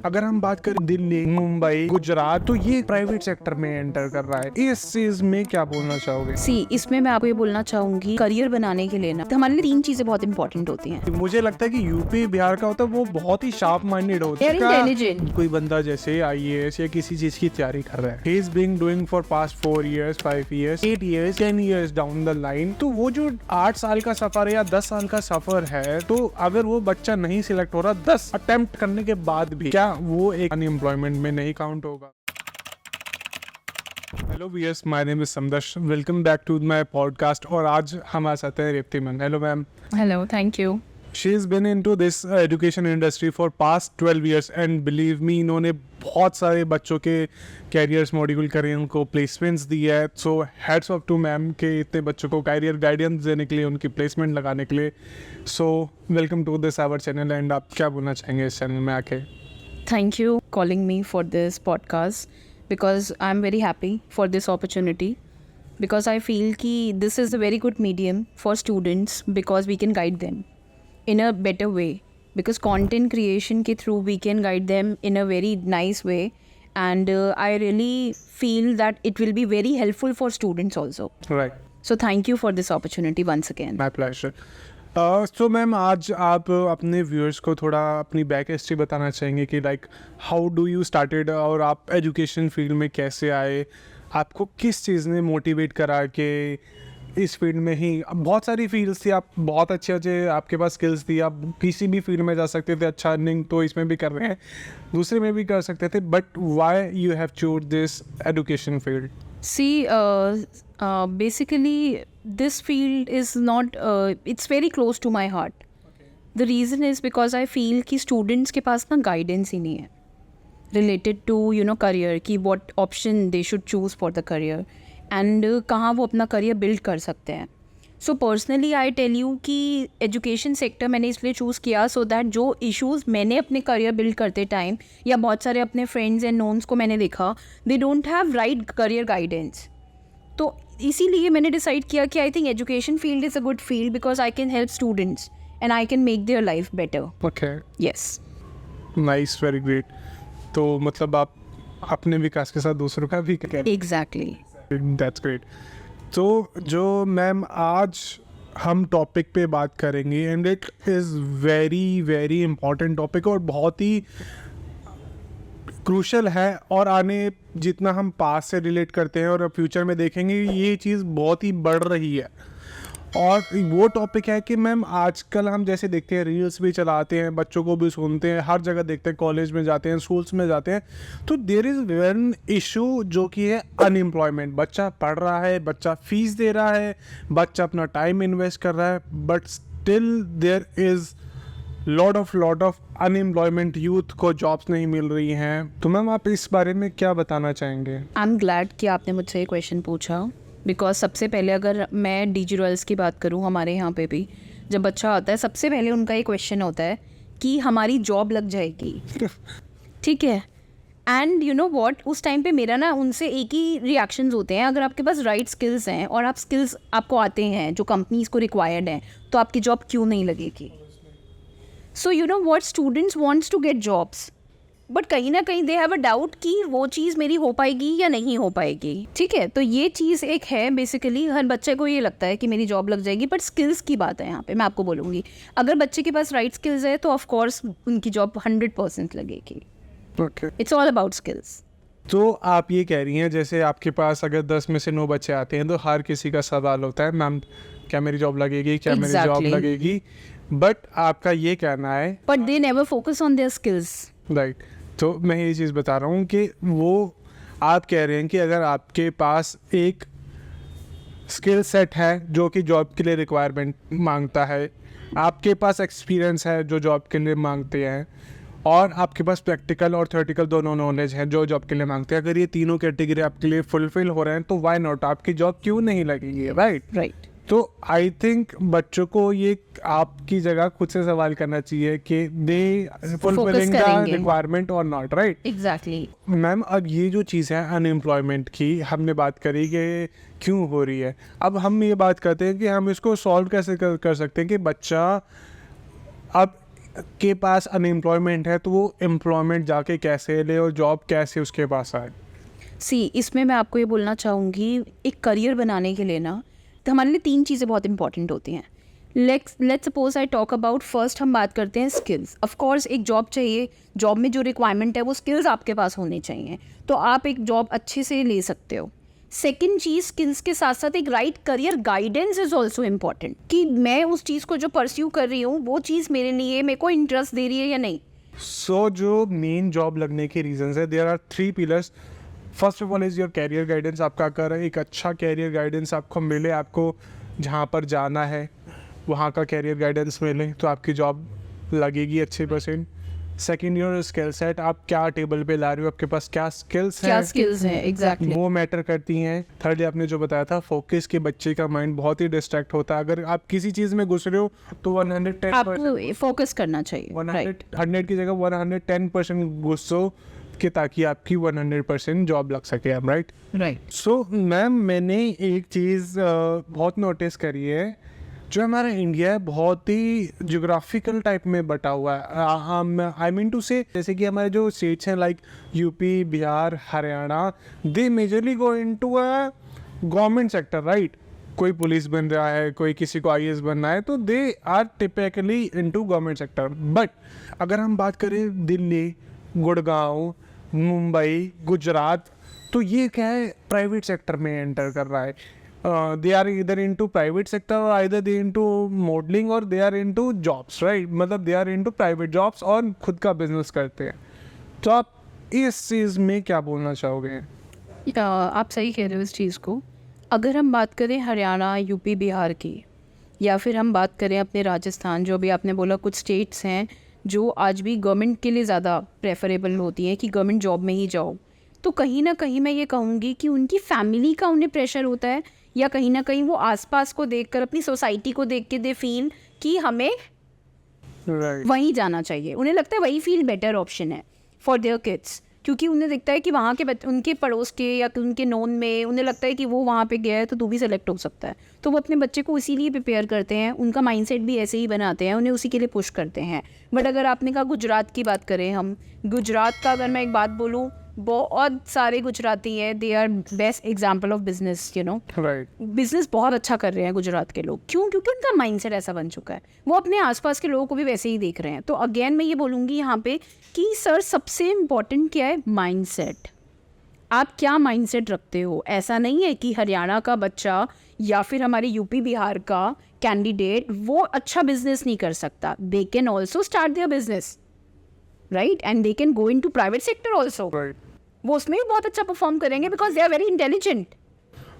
अगर हम बात करें दिल्ली, मुंबई, गुजरात, तो ये प्राइवेट सेक्टर में एंटर कर रहा है। इस चीज में क्या बोलना चाहोगे? इसमें मैं आपको ये बोलना चाहूंगी, करियर बनाने के लिए ना तो हमारे लिए 3 चीजें बहुत इंपॉर्टेंट होती हैं। मुझे लगता है कि यूपी बिहार का होता है वो बहुत ही शार्प माइंडेड होता है। They are intelligent. कोई बंदा जैसे IAS या किसी चीज की तैयारी कर रहा है, he is being doing for past 4 years, 5 years, 8 years, 10 years down the line, तो वो जो 8 साल का सफर है या 10 साल का सफर है, तो अगर वो बच्चा नहीं सिलेक्ट हो रहा 10 अटेम्प्ट करने के बाद भी, क्या वो एक अनएम्प्लॉयमेंट में नहीं काउंट होगा? Hello viewers, my name is Samdarsh, welcome back to my podcast. और आज हमारे साथ है Revathi ma'am. Hello ma'am. Hello, thank you. She has been into this education industry for past 12 years and believe me, इन्होंने बहुत सारे बच्चों के कैरियर्स मॉड्यूल करे, उनको प्लेसमेंट्स दी है। सो हेड्स ऑफ टू मैम के इतने बच्चों को कैरियर गाइडेंस देने के लिए, उनकी प्लेसमेंट लगाने के लिए। So welcome to this our channel. And आप क्या बोलना चाहेंगे इस चैनल में आके? Thank you calling me for this podcast because I'm very happy for this opportunity because I feel कि this is a very good medium for students because we can guide them in a better way, because content creation के through we can guide them in a very nice way, and I really feel that it will be very helpful for students also. Right. So thank you for this opportunity once again. My pleasure. So ma'am, आज आप अपने viewers को थोड़ा अपनी back history बताना चाहेंगे कि like how do you started, और आप एजुकेशन फील्ड में कैसे आए? आपको किस चीज़ ने मोटिवेट करा कि इस फील्ड में ही? अब बहुत सारी फील्ड्स थी, आप बहुत अच्छे आपके पास स्किल्स थी, आप किसी भी फील्ड में जा सकते थे, अच्छा अर्निंग तो इसमें भी कर रहे हैं, दूसरे में भी कर सकते थे, but why you have choose this education field? See, basically, this field is not, it's very close to my heart. Okay. The reason is because I feel कि students के पास ना guidance ही नहीं है related to, career, कि what option they should choose for the career and कहाँ वो अपना career build कर सकते हैं. So personally I tell you कि एजुकेशन सेक्टर मैंने इसलिए चूज़ किया सो दैट जो इश्यूज़ मैंने अपने करियर बिल्ड करते टाइम या बहुत सारे अपने फ्रेंड्स एंड नोन्स को मैंने देखा, they don't have right career guidance. तो इसीलिए मैंने डिसाइड किया कि I think education field is a good field because I can help students and I can make their life better. Okay, yes, nice, very great. तो मतलब आप अपने विकास के साथ दूसरों का भी करें. Exactly, that's great. तो जो मैम आज हम टॉपिक पे बात करेंगे, and it is very very important topic और बहुत ही क्रूशल है, और आने जितना हम पास से रिलेट करते हैं और फ्यूचर में देखेंगे ये चीज़ बहुत ही बढ़ रही है. और वो टॉपिक है कि मैम आजकल हम जैसे देखते हैं, रील्स भी चलाते हैं, बच्चों को भी सुनते हैं, हर जगह देखते हैं, कॉलेज में जाते हैं, स्कूल्स में जाते हैं, तो देयर इज़ वन इशू जो कि है अनएम्प्लॉयमेंट. बच्चा पढ़ रहा है, बच्चा फीस दे रहा है, बच्चा अपना टाइम इन्वेस्ट कर रहा है, but still there is lot of unemployment. Youth को जॉब्स नहीं मिल रही हैं. तो मैम आप इस बारे में क्या बताना चाहेंगे? आई एम ग्लैड कि आपने मुझसे ये क्वेश्चन पूछा बिकॉज सबसे पहले अगर मैं DG रॉयल्स की बात करूँ, हमारे यहाँ पे भी जब बच्चा आता है सबसे पहले उनका ये क्वेश्चन होता है कि हमारी जॉब लग जाएगी. ठीक है, एंड यू नो व्हाट, उस टाइम पे मेरा ना उनसे एक ही रिएक्शंस होते हैं. अगर आपके पास राइट स्किल्स हैं और आप स्किल्स आपको आते हैं जो कंपनीज़ को रिक्वायर्ड हैं, तो आपकी जॉब क्यों नहीं लगेगी? So you know what, students wants to get jobs, but कहीं ना कहीं दे हैव अ डाउट कि वो चीज़ मेरी हो पाएगी या नहीं हो पाएगी. ठीक है, तो ये चीज़ एक है. बेसिकली हर बच्चे को ये लगता है कि मेरी जॉब लग जाएगी, बट स्किल्स की बात है यहाँ पे. मैं आपको बोलूँगी अगर बच्चे के पास राइट स्किल्स है तो ऑफकोर्स उनकी जॉब 100% लगेगी. Okay, it's all about skills. तो आप ये कह रही हैं जैसे आपके पास अगर 10 में से 9 बच्चे आते हैं तो हर किसी का सवाल होता है, मैम क्या मेरी जॉब लगेगी, क्या मेरी जॉब लगेगी, बट आपका ये कहना है but they never focus on their skills. Right. तो मैं ये चीज़ बता रहा हूँ कि वो आप कह रहे हैं कि अगर आपके पास एक स्किल सेट है जो कि जॉब के लिए रिक्वायरमेंट मांगता है, आपके पास एक्सपीरियंस है जो जॉब के लिए मांगते हैं, और आपके पास प्रैक्टिकल और थ्योरेटिकल दोनों नॉलेज है जो जॉब के लिए मांगते हैं, अगर ये तीनों कैटेगरी आपके लिए फुलफिल हो रहे हैं तो व्हाई नॉट, आपकी जॉब क्यों नहीं लगेगी? राइट. तो आई थिंक बच्चों को ये आपकी जगह खुद से सवाल करना चाहिए कि दे फुलफिलिंग द रिक्वायरमेंट और नॉट. Right, exactly. मैम अब ये जो चीज़ है अनएम्प्लॉयमेंट की, हमने बात करी कि क्यों हो रही है. अब हम ये बात करते हैं कि हम इसको सॉल्व कैसे कर सकते हैं कि बच्चा अब के पास अनएम्प्लॉयमेंट है तो वो एम्प्लॉयमेंट जाके कैसे ले और जॉब कैसे उसके पास आए? सी इसमें मैं आपको ये बोलना चाहूँगी, एक करियर बनाने के लिए ना, तो हमारे लिए 3 चीज़ें बहुत इंपॉर्टेंट होती हैं। Let's suppose I talk about, first हम बात करते हैं स्किल्स। ऑफ कोर्स एक जॉब चाहिए, जॉब में जो रिक्वायरमेंट है वो स्किल्स आपके पास होने चाहिए, तो आप एक जॉब अच्छे से ले सकते हो। सेकेंड चीज़, स्किल्स के साथ साथ एक right career guidance is also important, कि मैं उस चीज़ को जो परस्यू कर रही हूँ वो चीज़ मेरे को इंटरेस्ट दे रही है या नहीं। सो जो मेन जॉब लगने के रीजंस है, there are 3 pillars. First of all is your career guidance. आपका अगर एक अच्छा कैरियर गाइडेंस आपको मिले, आपको जहाँ पर जाना है वहाँ का कैरियर गाइडेंस मिले तो आपकी जॉब लगेगी अच्छे percent. Second, your skill set, आप क्या टेबल पे ला रहे हो, आपके पास क्या स्किल्स क्या हैं, स्किल्स हैं एग्जैक्टली, वो मैटर करती हैं। थर्ड, आपने जो बताया था फोकस, के बच्चे का माइंड बहुत ही डिस्ट्रैक्ट होता है। अगर आप किसी चीज़ में घुस रहे हो तो 110% आपको फोकस करना चाहिए। 100 की जगह 110% घुसो कि ताकि आपकी 100% जॉब लग सके। आप राइट? राइट। सो मैम, मैंने एक चीज़ बहुत नोटिस करी है, जो हमारा इंडिया है बहुत ही जोग्राफिकल टाइप में बटा हुआ है। आई मीन टू से, जैसे कि हमारे जो स्टेट्स हैं like UP, Bihar, Haryana, they majorly go into a government sector, right? कोई पुलिस बन रहा है, कोई किसी को आईएएस बनना है, तो they are typically into government sector. But अगर हम बात करें दिल्ली, गुड़गांव, मुंबई, गुजरात, तो ये क्या है, प्राइवेट सेक्टर में एंटर कर रहा है। दे आर इधर इनटू प्राइवेट सेक्टर और आइदर दे इनटू मॉडलिंग और they are into jobs, right? मतलब they are into private jobs और खुद का बिजनेस करते हैं। तो आप इस चीज़ में क्या बोलना चाहोगे? आप सही कह रहे हो इस चीज़ को। अगर हम बात करें हरियाणा, यूपी, बिहार की, या फिर हम बात करें अपने राजस्थान, जो भी आपने बोला कुछ स्टेट्स हैं जो आज भी गवर्नमेंट के लिए ज़्यादा प्रेफरेबल होती हैं कि गवर्नमेंट जॉब में ही जाओ, तो कहीं ना कहीं मैं ये कहूँगी कि उनकी फैमिली का उन्हें प्रेशर होता है, या कहीं ना कहीं वो आसपास को देखकर, अपनी सोसाइटी को देख के दे फील कि हमें वहीं जाना चाहिए। उन्हें लगता है वही फील बेटर ऑप्शन है फॉर देयर किड्स, क्योंकि उन्हें दिखता है कि वहाँ के उनके पड़ोस के या उनके नोन में उन्हें लगता है कि वो वहाँ पे गया है तो तू भी सेलेक्ट हो सकता है, तो वो अपने बच्चे को इसीलिए प्रिपेयर करते हैं, उनका माइंडसेट भी ऐसे ही बनाते हैं, उन्हें उसी के लिए पुश करते हैं। बट अगर आपने कहा गुजरात की बात करें, हम गुजरात का अगर मैं एक बात बोलूँ, बहुत सारे गुजराती हैं, they are best example of business, you know, right? Business बहुत अच्छा कर रहे हैं गुजरात के लोग। क्यों? क्योंकि उनका माइंडसेट ऐसा बन चुका है, वो अपने आसपास के लोगों को भी वैसे ही देख रहे हैं। तो अगेन मैं ये बोलूँगी यहाँ पे कि सर सबसे इम्पॉर्टेंट क्या है, माइंडसेट। आप क्या माइंडसेट रखते हो? ऐसा नहीं है कि हरियाणा का बच्चा या फिर हमारे यूपी बिहार का कैंडिडेट वो अच्छा बिजनेस नहीं कर सकता। They can also start their business, right? And they can go in to private sector also, right. वो उसमें भी बहुत अच्छा परफॉर्म करेंगे because they are very intelligent.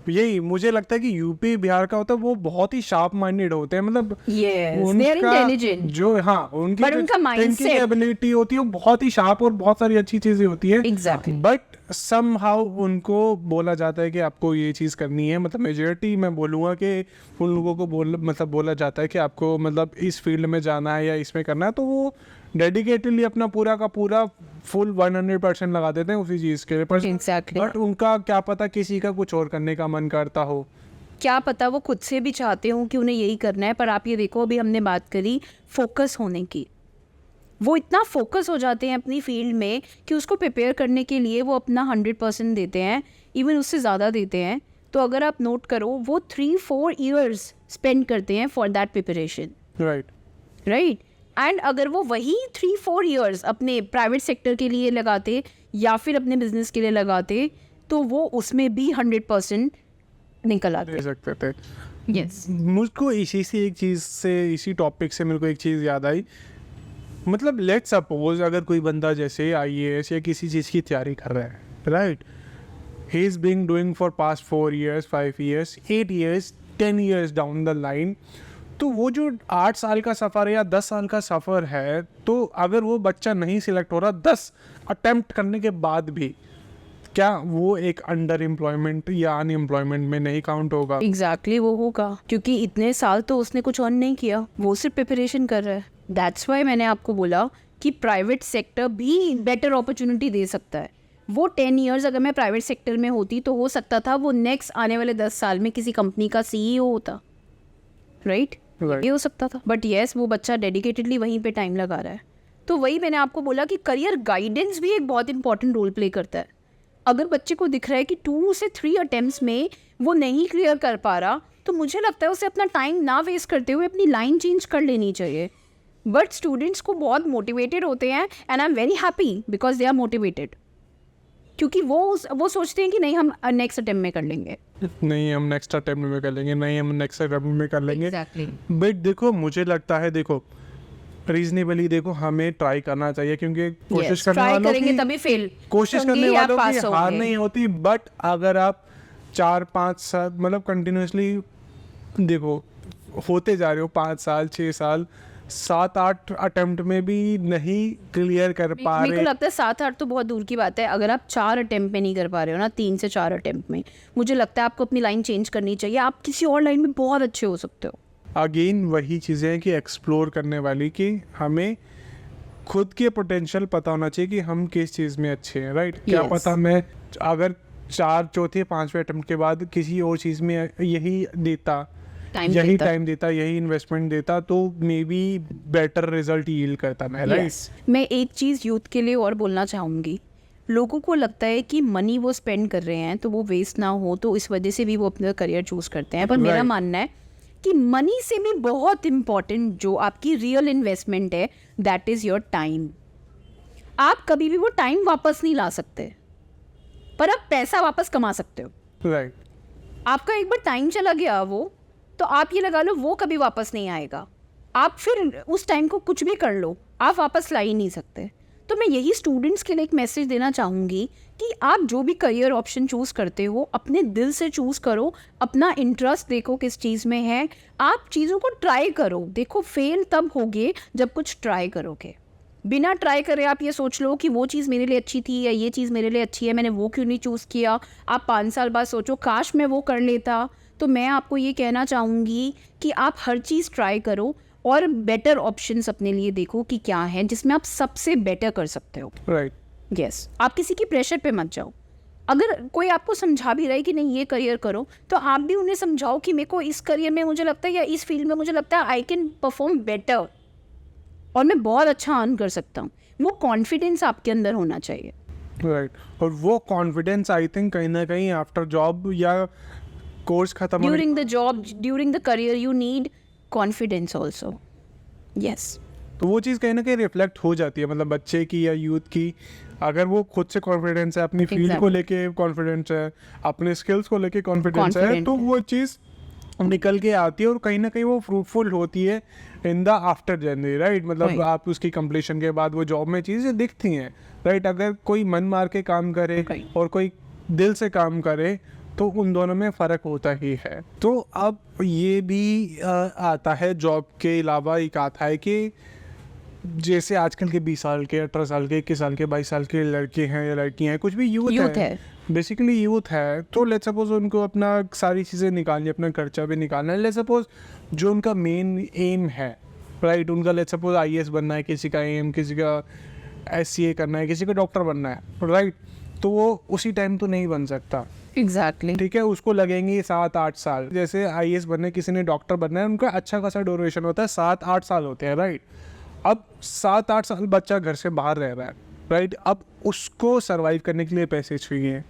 यही मुझे लगता है कि यूपी बिहार का होता है वो बहुत ही शार्प माइंडेड होते हैं, मतलब Yes, they are intelligent. जो उनकी But उनका mindset- एबिलिटी होती है वो बहुत ही शार्प और बहुत सारी अच्छी चीजें होती है। Exactly. बट समहाउ उनको बोला जाता है कि आपको ये चीज़ करनी है, मतलब मेजॉरिटी मैं बोलूँगा कि उन लोगों को बोला जाता है कि आपको मतलब इस फील्ड में जाना है या इसमें करना है, तो वो डेडिकेटेडली अपना पूरा का पूरा फुल 100% लगा देते हैं उसी चीज़ के लिए। Exactly. बट उनका क्या पता किसी का कुछ और करने का मन करता हो, क्या पता वो खुद से भी चाहते हो कि उन्हें यही करना है। पर आप ये देखो, अभी हमने बात करी फोकस होने की, वो इतना फोकस हो जाते हैं अपनी फील्ड में कि उसको प्रिपेयर करने के लिए वो अपना 100% देते हैं, इवन उससे ज़्यादा देते हैं। तो अगर आप नोट करो, वो 3-4 ईयर्स स्पेंड करते हैं for that preparation, right? And अगर वो वही 3-4 ईयर्स अपने प्राइवेट सेक्टर के लिए लगाते या फिर अपने बिजनेस के लिए लगाते, तो वो उसमें भी 100% निकल आते दे सकते थे। यस। मुझको इसी टॉपिक से मेरे को एक चीज़ याद आई, मतलब लेट्स सपोज अगर कोई बंदा जैसे आईएएस या किसी चीज़ की तैयारी कर रहा है, right? He is being doing for past 4 years, 5 years, 8 years, 10 years down the line, तो वो जो 8 साल का सफ़र है या 10 साल का सफ़र है, तो अगर वो बच्चा नहीं सिलेक्ट हो रहा 10 अटेम्प्ट करने के बाद भी, क्या वो एक अंडर एम्प्लॉयमेंट या अनएम्प्लॉयमेंट में नहीं काउंट होगा? एग्जैक्टली वो होगा, क्योंकि इतने साल तो उसने कुछ अर्न नहीं किया, वो सिर्फ प्रिपरेशन कर रहा है। दैट्स वाई मैंने आपको बोला कि प्राइवेट सेक्टर भी बेटर अपॉर्चुनिटी दे सकता है। वो 10 ईयर्स अगर मैं प्राइवेट सेक्टर में होती तो हो सकता था वो नेक्स्ट आने वाले 10 साल में किसी कंपनी का CEO होता, राइट? Right. ये हो सकता था, बट येस वो बच्चा डेडिकेटेडली वहीं पे टाइम लगा रहा है। तो वही मैंने आपको बोला कि करियर गाइडेंस भी एक बहुत इंपॉर्टेंट रोल प्ले करता है। अगर बच्चे को दिख रहा है कि 2 से 3 अटेम्प्ट्स में वो नहीं क्लियर कर पा रहा, तो मुझे लगता है उसे अपना टाइम ना वेस्ट करते हुए अपनी लाइन चेंज कर लेनी चाहिए। बट स्टूडेंट्स को बहुत मोटिवेटेड होते हैं and I am very happy because they are motivated, क्योंकि वो सोचते हैं कि नहीं हम नेक्स्ट अटेम्प्ट में कर लेंगे। नहीं हम नेक्स्ट अटेम्प्ट में कर लेंगे, नहीं हम नेक्स्ट अटेम्प्ट में कर लेंगे। एग्जैक्टली। बट देखो मुझे लगता है, देखो रीजनेबली देखो हमें ट्राई करना चाहिए, क्योंकि कोशिश करने ट्राई वालों करेंगे की तभी फेल, कोशिश करने वालों की हार नहीं होती। बट अगर आप 4-5 साल मतलब कंटिन्यूसली देखो होते जा रहे हो, 5 साल 6 साल 7-8 अटेम्प्ट में भी नहीं क्लियर कर पा मेरे को रहे, लगता है 7-8 तो बहुत दूर की बात है। अगर आप 4 अटेम्प्ट में नहीं कर पा रहे हो ना, 3 से 4 अटेम्प्ट में, मुझे लगता है आपको अपनी लाइन चेंज करनी चाहिए। आप किसी और लाइन में बहुत अच्छे हो सकते हो। अगेन वही चीज़ें हैं कि एक्सप्लोर करने वाली, कि हमें खुद के पोटेंशियल पता होना चाहिए कि हम किस चीज़ में अच्छे हैं, राइट? क्या Yes. पता मैं अगर 4 चौथे 5वें अटेम्प्ट के बाद किसी और चीज़ में यही देता, यही टाइम देता, यही इन्वेस्टमेंट देता, तो may be better result yield करता मैं, राइट? Yes. मैं एक चीज़ यूथ के लिए और बोलना चाहूँगी। लोगों को लगता है कि मनी वो स्पेंड कर रहे हैं तो वो वेस्ट ना हो, तो इस वजह से भी वो अपना करियर चूज़ करते हैं। पर मेरा Right. मानना है कि मनी से भी बहुत इम्पॉर्टेंट जो आपकी रियल इन्वेस्टमेंट है, दैट इज़ योर टाइम। आप कभी भी वो टाइम वापस नहीं ला सकते, पर आप पैसा वापस कमा सकते हो। राइट। आपका एक बार टाइम चला गया वो, तो आप ये लगा लो वो कभी वापस नहीं आएगा। आप फिर उस टाइम को कुछ भी कर लो, आप वापस ला ही नहीं सकते। तो मैं यही स्टूडेंट्स के लिए एक मैसेज देना चाहूँगी कि आप जो भी करियर ऑप्शन चूज़ करते हो, अपने दिल से चूज़ करो, अपना इंटरेस्ट देखो किस चीज़ में है, आप चीज़ों को ट्राई करो। देखो फेल तब होगे जब कुछ ट्राई करोगे। बिना ट्राई करे आप ये सोच लो कि वो चीज़ मेरे लिए अच्छी थी या ये चीज़ मेरे लिए अच्छी है, मैंने वो क्यों नहीं चूज़ किया। आप 5 साल बाद सोचो काश मैं वो कर लेता। तो मैं आपको ये कहना चाहूँगी कि आप हर चीज़ ट्राई करो और बेटर ऑप्शंस अपने लिए देखो कि क्या है जिसमें आप सबसे बेटर कर सकते हो। राइट। यस, आप किसी की प्रेशर पे मत जाओ। अगर कोई आपको समझा भी रहा है कि नहीं ये करियर करो, तो आप भी उन्हें समझाओ कि मेरे को इस करियर में मुझे लगता है या इस फील्ड में मुझे लगता है आई कैन परफॉर्म बेटर और मैं बहुत अच्छा अर्न कर सकता हूँ। वो कॉन्फिडेंस आपके अंदर होना चाहिए। राइट। और वो कॉन्फिडेंस आई थिंक कहीं ना कहीं आफ्टर जॉब या कोर्स खत्म होने during the job, during the career, you need confidence also. Yes, तो वो चीज़ कहीं ना कहीं रिफ्लेक्ट हो जाती है, मतलब बच्चे की या यूथ की। अगर वो खुद से कॉन्फिडेंस है, अपनी फील्ड को लेके कॉन्फिडेंस है, अपने स्किल्स को लेके कॉन्फिडेंस है, तो वो चीज़ निकल के आती है और कहीं ना कहीं वो फ्रूटफुल होती है in the after journey, right? मतलब आप उसकी कंप्लीशन के बाद वो जॉब में चीज़ें दिखती हैं, राइट? अगर कोई मन मार के काम करे और कोई दिल से काम करे तो उन दोनों में फ़र्क होता ही है। तो अब ये भी आता है जॉब के अलावा, एक आता है कि जैसे आजकल के 20 साल के, 18 साल के, 21 साल के, 22 साल के लड़के हैं या लड़कियां हैं, कुछ भी यूथ है, बेसिकली यूथ है, तो लेट्स सपोज उनको अपना सारी चीज़ें निकालनी, अपना खर्चा भी निकालना है। लेट्स सपोज जो उनका मेन एम है, राइट, उनका लेट्स सपोज IAS बनना है, किसी का एम, किसी का SCA करना है, किसी का डॉक्टर बनना है, राइट? तो वो उसी टाइम तो नहीं बन सकता। एग्जैक्टली। ठीक है, उसको लगेंगे 7-8 साल। जैसे IAS बनना है, किसी ने डॉक्टर बनना है, उनका अच्छा खासा ड्यूरेशन होता है, 7-8 साल होते हैं, राइट? अब 7-8 साल बच्चा घर से बाहर रह रहा है, राइट? अब उसको सरवाइव करने के लिए पैसे चाहिए।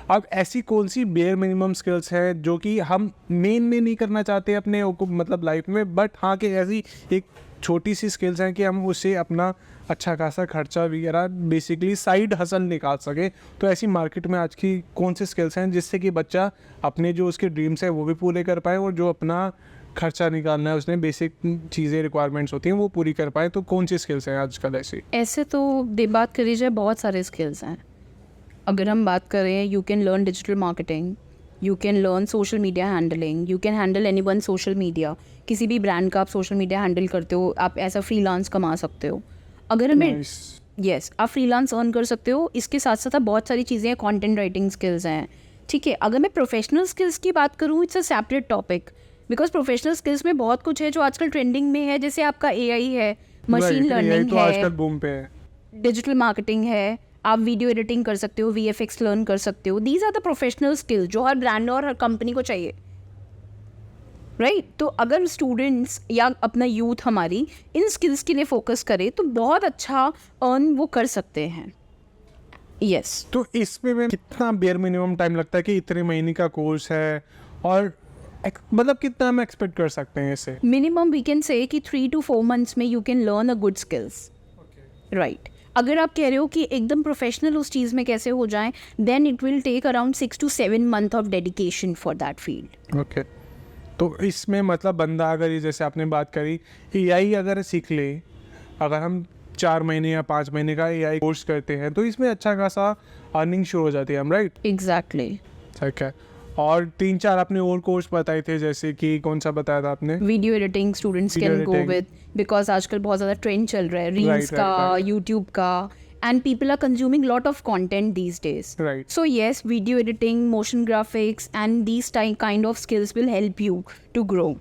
अब ऐसी कौन सी बेयर मिनिमम स्किल्स हैं जो कि हम मेन में नहीं करना चाहते अपने मतलब लाइफ में, बट हाँ कि ऐसी एक छोटी सी स्किल्स हैं कि हम उससे अपना अच्छा खासा खर्चा वगैरह बेसिकली साइड हसल निकाल सके। तो ऐसी मार्केट में आज की कौन सी स्किल्स हैं जिससे कि बच्चा अपने जो उसके ड्रीम्स हैं वो भी पूरे कर पाए और जो अपना खर्चा निकालना है, उसने बेसिक चीज़ें रिक्वायरमेंट्स होती हैं वो पूरी कर पाए। तो कौन सी स्किल्स हैं आजकल ऐसी? ऐसे तो बात करी जाए बहुत सारे स्किल्स हैं। अगर हम बात करें, you can learn digital marketing, you can learn social media handling, you can handle anyone social media. किसी भी ब्रांड का आप सोशल मीडिया हैंडल करते हो, आप ऐसा फ्रीलांस कमा सकते हो। अगर हमें यस आप फ्रीलांस अर्न कर सकते हो। इसके साथ साथ आप बहुत सारी चीज़ें हैं, कंटेंट राइटिंग स्किल्स हैं, ठीक है। अगर मैं प्रोफेशनल स्किल्स की बात करूँ, it's a separate topic, because professional skills में बहुत कुछ है जो आजकल ट्रेंडिंग में है। जैसे आपका AI है, मशीन लर्निंग तो है, आजकल बूम पे है, डिजिटल मार्केटिंग है, आप वीडियो एडिटिंग कर सकते हो, VFX लर्न कर सकते हो। These are the professional skills जो हर ब्रांड और हर कंपनी को चाहिए। राइट तो अगर स्टूडेंट्स या अपना यूथ हमारी इन स्किल्स के लिए फोकस करे तो बहुत अच्छा अर्न वो कर सकते हैं. यस. तो इसमें मैं कितना बेयर मिनिमम टाइम लगता है कि इतने महीने का कोर्स है, और मतलब कितना हम एक्सपेक्ट कर सकते हैं इसे? मिनिमम वी कैन से कि 3 to 4 months में you can learn a good skills. Right. अगर आप कह रहे हो कि एकदम प्रोफेशनल उस चीज़ में कैसे हो जाएं, then it will take around 6 to 7 months of dedication for that field. Okay. तो इसमें मतलब बंदा अगर ये जैसे आपने बात करी AI अगर सीख ले, अगर हम 4 महीने या 5 महीने का AI कोर्स करते हैं तो इसमें अच्छा खासा अर्निंग शुरू हो जाती है हम, राइट? एग्जैक्टली. ठीक है. और 3-4 आपने और कोर्स बताए थे, जैसे कि कौन सा बताया था आपने? Video editing students Video can go editing. With, because आजकल बहुत ज़्यादा ट्रेंड चल रहा है रील्स Right, का, right. यूट्यूब का, and people are consuming lot of content these days. Right. So yes, video editing, motion graphics, and these kind of skills will help you to grow.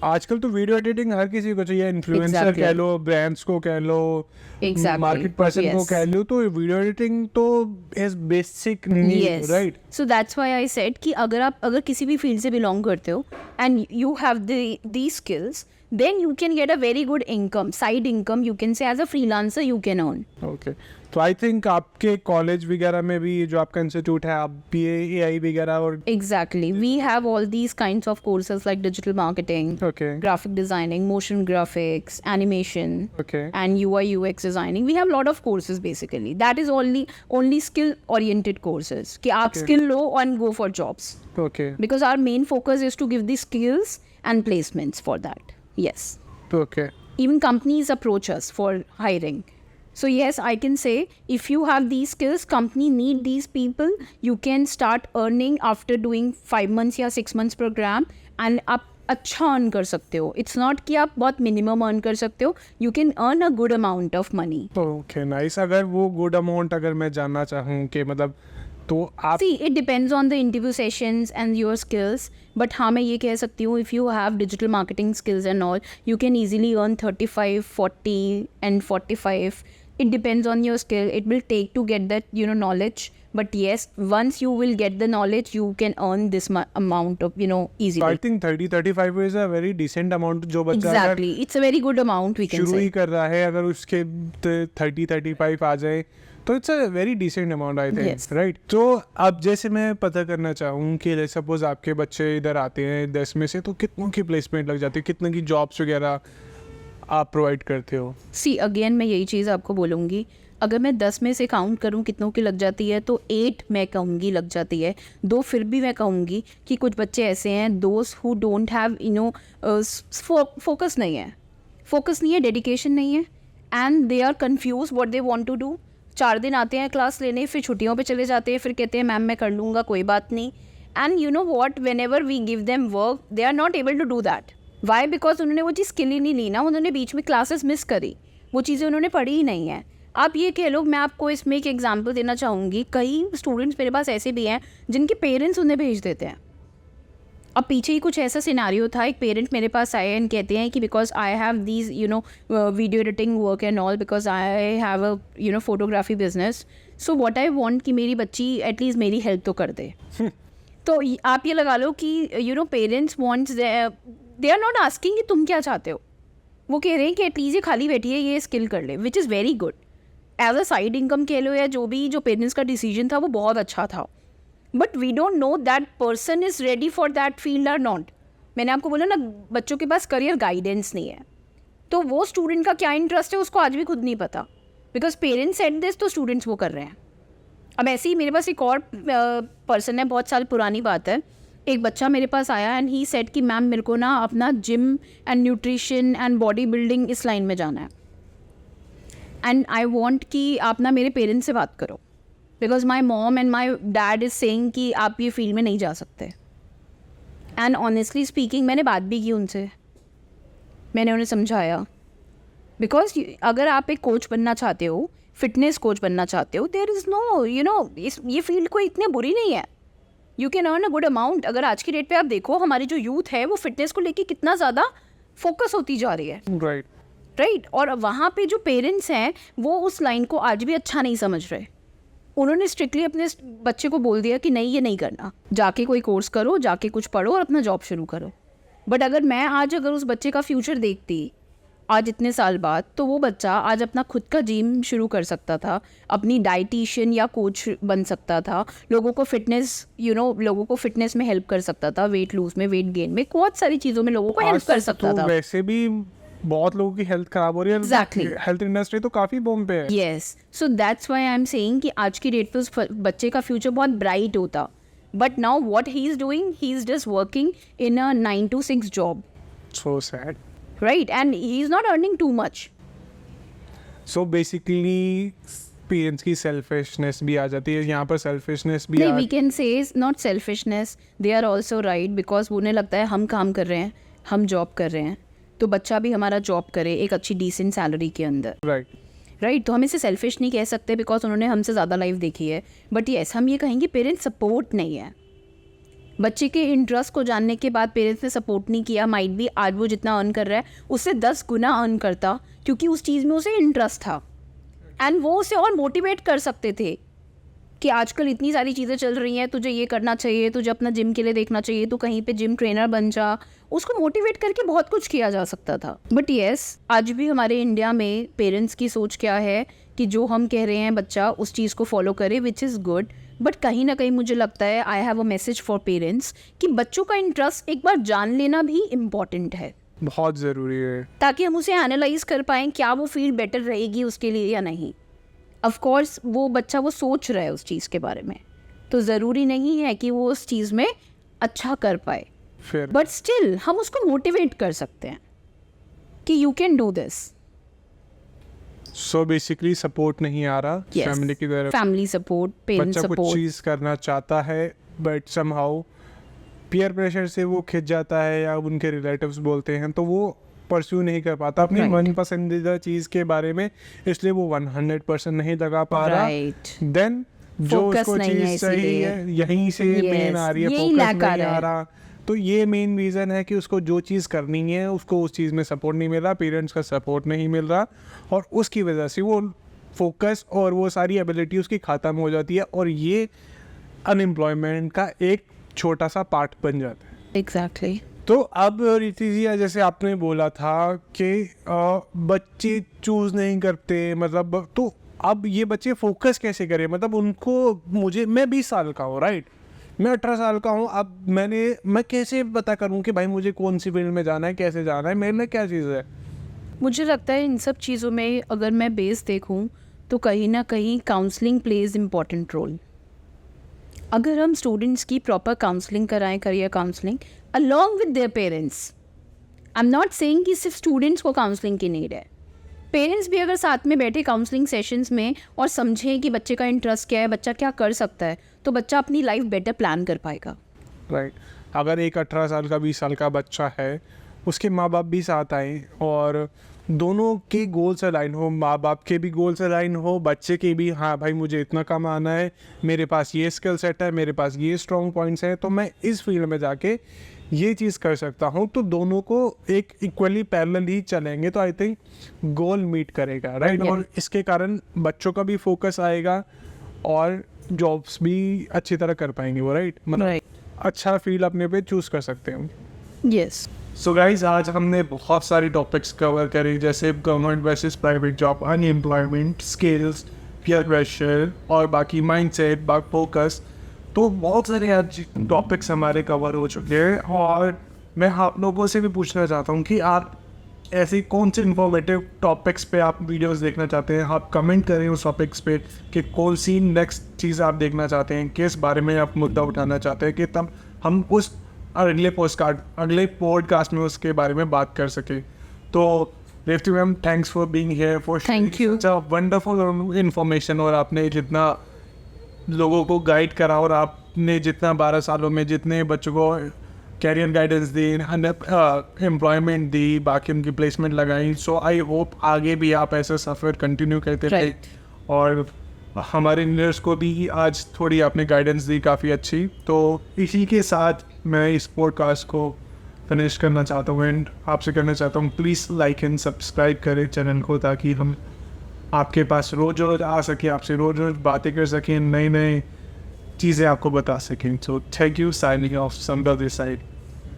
आजकल तो video editing हर किसी को चाहिए, influencer Exactly. कह लो, brands को कह लो, Exactly. Market person को Yes. कह लो, तो वीडियो एडिटिंग तो is basic need, Yes. Right? So that's why I said कि अगर किसी भी फील्ड से बिलोंग करते हो and you have these skills, then you can get a very good income, side income you can say, as a freelancer you can earn. Okay. तो I think आपके college वगैरह में भी जो आपका इंस्टीट्यूट है, आप भी AI वगैरह और Exactly. We have all these kinds of courses like digital marketing, okay graphic designing, motion graphics, animation, okay and UI UX designing. We have a lot of courses basically. That is only skill oriented courses. कि आप Okay. skill low and go for jobs. Okay Because our main focus is to give the skills and placements for that. Yes. Okay. Even companies approach us for hiring. So yes, I can say if you have these skills, company need these people, you can start earning after doing 5 months या 6 months program, and आप अच्छा earn कर सकते हो. It's not कि आप बहुत minimum earn कर सकते हो. You can earn a good amount of money. Okay nice. अगर वो गुड अमाउंट अगर मैं जानना चाहूँ कि मतलब, तो आप See, it depends on the interview sessions and your skills. But हाँ, मैं ये कह सकती हूँ, if you have digital marketing skills and all, you can easily earn 35, 40 and 45. It depends on your skill. It will take to get that, knowledge. But yes, once you will get the knowledge, you can earn this amount of, easily. I think 30-35 is a very decent amount. जो बच्चा अगर Exactly. It's a very good amount, we can शुरू ही say. कर रहा है, अगर उसके 30-35 आ जाए तो it's a very decent amount, I think, Yes. Right? तो अब जैसे मैं पता करना चाहूँ कि सपोज आपके बच्चे इधर आते हैं 10 में से, तो कितनों की प्लेसमेंट लग जाती है, कितने की जॉब्स वगैरह आप प्रोवाइड करते हो? See, again मैं यही चीज़ आपको बोलूँगी, अगर मैं 10 में से काउंट करूँ कितनों की लग जाती है, तो 8 मैं कहूँगी लग जाती है. 2 फिर भी मैं कहूँगी कि कुछ बच्चे ऐसे हैं, दोस्त हु डोंट हैव फोकस नहीं है, डेडिकेशन नहीं है, and they are confuse what they want to do. 4 दिन आते हैं क्लास लेने, फिर छुट्टियों पे चले जाते हैं, फिर कहते हैं मैम मैं कर लूँगा, कोई बात नहीं. And you know what, whenever we give them work, they are not able to do that. Why? Because उन्होंने वो चीज़ स्किल ही नहीं ली ना, उन्होंने बीच में क्लासेस मिस करी, वो चीज़ें उन्होंने पढ़ी ही नहीं है. आप ये कह लो, मैं आपको इसमें एक एग्जांपल देना चाहूँगी. कई स्टूडेंट्स मेरे पास ऐसे भी हैं जिनके पेरेंट्स उन्हें भेज देते हैं. अब पीछे ही कुछ ऐसा सिनारियो था, एक पेरेंट मेरे पास आए एंड कहते हैं कि because I have these video editing work and all, because I have a photography business, so what I want कि मेरी बच्ची एटलीस्ट मेरी हेल्प तो कर दे. तो आप ये लगा लो कि parents wants, they are not asking कि तुम क्या चाहते हो, वो कह रहे हैं कि एटलीस्ट ये खाली बैठी है, ये स्किल कर ले, which is very good. As a side income कह लो या जो पेरेंट्स का डिसीजन था वो बहुत अच्छा था. But we don't know that person is ready for that field or not. मैंने आपको बोला ना, बच्चों के पास करियर गाइडेंस नहीं है, तो वो स्टूडेंट का क्या इंटरेस्ट है उसको आज भी खुद नहीं पता, बिकॉज पेरेंट्स सेड दिस, तो स्टूडेंट्स वो कर रहे हैं. अब ऐसे ही मेरे पास एक और पर्सन है, बहुत साल पुरानी बात है. एक बच्चा मेरे पास आया एंड ही सेड कि मैम मेरे को ना अपना gym and nutrition and body building इस लाइन में जाना है, एंड आई वॉन्ट कि आप ना मेरे पेरेंट्स से बात करो, because my mom and my dad is saying कि आप ये फील्ड में नहीं जा सकते. एंड ऑनेस्टली स्पीकिंग मैंने बात भी की उनसे, मैंने उन्हें समझाया, बिकॉज अगर आप एक कोच बनना चाहते हो, फिटनेस कोच बनना चाहते हो, देयर इज़ नो ये फील्ड कोई इतनी बुरी नहीं है. You can earn a good amount. अगर आज की डेट पे आप देखो, हमारी जो यूथ है वो फिटनेस को लेके कितना ज़्यादा फोकस होती जा रही है, राइट. और वहाँ पे जो पेरेंट्स हैं वो उस लाइन को आज भी अच्छा नहीं समझ रहे. उन्होंने स्ट्रिक्टली अपने बच्चे को बोल दिया कि नहीं, ये नहीं करना, जाके कोई कोर्स करो, जाके कुछ पढ़ो और अपना जॉब शुरू करो. बट अगर मैं आज अगर उस बच्चे का फ्यूचर देखती आज इतने साल बाद, तो वो बच्चा आज अपना खुद का जिम शुरू कर सकता था, अपनी डाइटिशियन या कोच बन सकता था, लोगों को फिटनेस लोगों को फिटनेस में हेल्प कर सकता था, वेट लूज में, वेट गेन में, बहुत सारी चीज़ों में लोगों को हेल्प कर सकता था। वैसे भी बहुत लोगों की हेल्थ खराब हो रही है। Exactly. हेल्थ इंडस्ट्री तो काफी बूम पे है। Yes, so that's why I am saying कि आज की डेट पे उस बच्चे का फ्यूचर बहुत ब्राइट होता, but now what he is doing, he is just working in a 9 to 6 job, so sad. Right, and he is not earning too much. So basically parents की सेल्फिशनेस भी आ जाती है यहाँ पर। सेल्फिशनेस भी नहीं, we can say not selfishness, they are also right, because उन्हें लगता है हम काम कर रहे हैं, हम जॉब कर रहे हैं, तो बच्चा भी हमारा जॉब करे एक अच्छी डिसेंट सैलरी के अंदर, राइट। तो हम इसे सेल्फिश नहीं कह सकते बिकॉज उन्होंने हमसे ज़्यादा लाइफ देखी है, बट येस हम ये कहेंगे पेरेंट्स सपोर्ट नहीं है। बच्चे के इंटरेस्ट को जानने के बाद पेरेंट्स ने सपोर्ट नहीं किया, माइट भी आज वो जितना अर्न कर रहा है उससे 10 गुना अर्न करता, क्योंकि उस चीज़ में उसे इंटरेस्ट था एंड वो उसे और मोटिवेट कर सकते थे कि आजकल इतनी सारी चीज़ें चल रही हैं, तुझे ये करना चाहिए, तुझे अपना जिम के लिए देखना चाहिए, तू कहीं पे जिम ट्रेनर बन जा। उसको मोटिवेट करके बहुत कुछ किया जा सकता था। बट येस, आज भी हमारे इंडिया में पेरेंट्स की सोच क्या है कि जो हम कह रहे हैं बच्चा उस चीज़ को फॉलो करे, विच इज़ गुड, बट कहीं ना कहीं मुझे लगता है I have a message for parents कि बच्चों का इंटरेस्ट एक बार जान लेना भी इम्पॉर्टेंट है, बहुत ज़रूरी है, ताकि हम उसे एनालाइज कर पाएँ क्या वो फील्ड बेटर रहेगी उसके लिए या नहीं। ऑफ कोर्स वो बच्चा वो सोच रहा है उस चीज़ के बारे में, तो ज़रूरी नहीं है कि वो उस चीज़ में अच्छा कर पाए, फिर बट स्टिल हम उसको मोटिवेट कर सकते हैं कि you can do this. So basically support नहीं आ रहा फैमिली की तरफ। फैमिली सपोर्ट, पेरेंट्स बच्चा कुछ सपोर्ट, चीज़ करना चाहता है बट समहाउ पीयर प्रेशर से वो खिंच जाता है या उनके रिलेटिव्स बोलते हैं तो वो परस्यू नहीं कर पाता अपनी Right. मन पसंदीदा चीज़ के बारे में, इसलिए वो 100% नहीं लगा पा रहा। राइट, देन जो Focus उसको नहीं है चीज़ चाहिए इसीलिए। यहीं से मेन आ रही है, यही फोकस lack आ नहीं रहा आ है। रहा। तो ये मेन रीज़न है कि उसको जो चीज़ करनी है उसको उस चीज़ में सपोर्ट नहीं मिल रहा, पेरेंट्स का सपोर्ट नहीं मिल रहा, और उसकी वजह से वो फोकस और वो सारी एबिलिटी उसकी ख़त्म हो जाती है, और ये अनएम्प्लॉयमेंट का एक छोटा सा पार्ट बन जाता है। एग्जैक्टली। तो अब रीति जी जैसे आपने बोला था कि बच्चे चूज़ नहीं करते, मतलब तो अब ये बच्चे फोकस कैसे करें, मतलब उनको मैं 20 साल का हूँ, राइट, मैं 18 साल का हूँ, अब मैं कैसे पता करूँ कि भाई मुझे कौन सी फील्ड में जाना है, कैसे जाना है, मेरे लिए क्या चीज़ है। मुझे लगता है इन सब चीज़ों में अगर मैं बेस देखूं तो कहीं ना कहीं काउंसलिंग प्लेज इम्पॉर्टेंट रोल। अगर हम स्टूडेंट्स की प्रॉपर काउंसलिंग कराएं, career counselling along with their parents, I am not saying कि सिर्फ स्टूडेंट्स को काउंसलिंग की नीड है, पेरेंट्स भी अगर साथ में बैठे काउंसलिंग सेशंस में और समझें कि बच्चे का इंटरेस्ट क्या है, बच्चा क्या कर सकता है, तो बच्चा अपनी लाइफ बेटर प्लान कर पाएगा। राइट, अगर एक 18 साल का 20 साल का बच्चा है, उसके माँ बाप भी साथ आए और दोनों के गोल्स अलाइन हो, माँ बाप के भी गोल्स अलाइन हो, बच्चे के भी, हाँ भाई मुझे इतना कमाना है, मेरे पास ये स्किल सेट है, मेरे पास ये स्ट्रॉन्ग पॉइंट्स हैं, तो मैं इस फील्ड में जाके ये चीज़ कर सकता हूँ, तो दोनों को एक इक्वली पैरेलल ही चलेंगे तो आई थिंक गोल मीट करेगा, राइट। Yeah. और इसके कारण बच्चों का भी फोकस आएगा और जॉब्स भी अच्छी तरह कर पाएंगे वो, राइट, मतलब अच्छा फील्ड अपने पे चूज़ कर सकते हैं। यस। सो गाइज आज हमने बहुत सारी टॉपिक्स कवर करी, जैसे government versus private job, unemployment, skills, peer pressure और बाकी माइंडसेट, बाकी फोकस, तो बहुत सारे आज टॉपिक्स हमारे कवर हो चुके हैं। और मैं आप लोगों से भी पूछना चाहता हूँ कि आप ऐसे कौन से इंफॉर्मेटिव टॉपिक्स पे आप वीडियोस देखना चाहते हैं, आप कमेंट करें उस टॉपिक्स पे कि कौन सी नेक्स्ट चीज़ आप देखना चाहते हैं, किस बारे में आप मुद्दा उठाना चाहते हैं, कि तब हम उस अगले पॉडकास्ट में उसके बारे में बात कर सके। तो Revathi ma'am, thanks for being here, for Thank you. Wonderful information, और आपने जितना लोगों को गाइड करा और आपने जितना 12 सालों में जितने बच्चों को कैरियर गाइडेंस दी, एम्प्लॉयमेंट दी, बाकी उनकी प्लेसमेंट लगाई, सो आई होप आगे भी आप ऐसा सफ़र कंटिन्यू करते रहे। Right. और हमारे इंजीनियर्स को भी आज थोड़ी आपने गाइडेंस दी काफ़ी अच्छी। तो इसी के साथ मैं इस पॉडकास्ट को फिनिश करना चाहता हूँ एंड आपसे करना चाहता हूँ प्लीज़ लाइक एंड सब्सक्राइब करें चैनल को, ताकि हम आपके पास रोज़ रोज़ आ सकें, आपसे रोज़ रोज़ बातें कर सकें, नई नई चीज़ें आपको बता सकें। So thank you, signing off Sambal this side.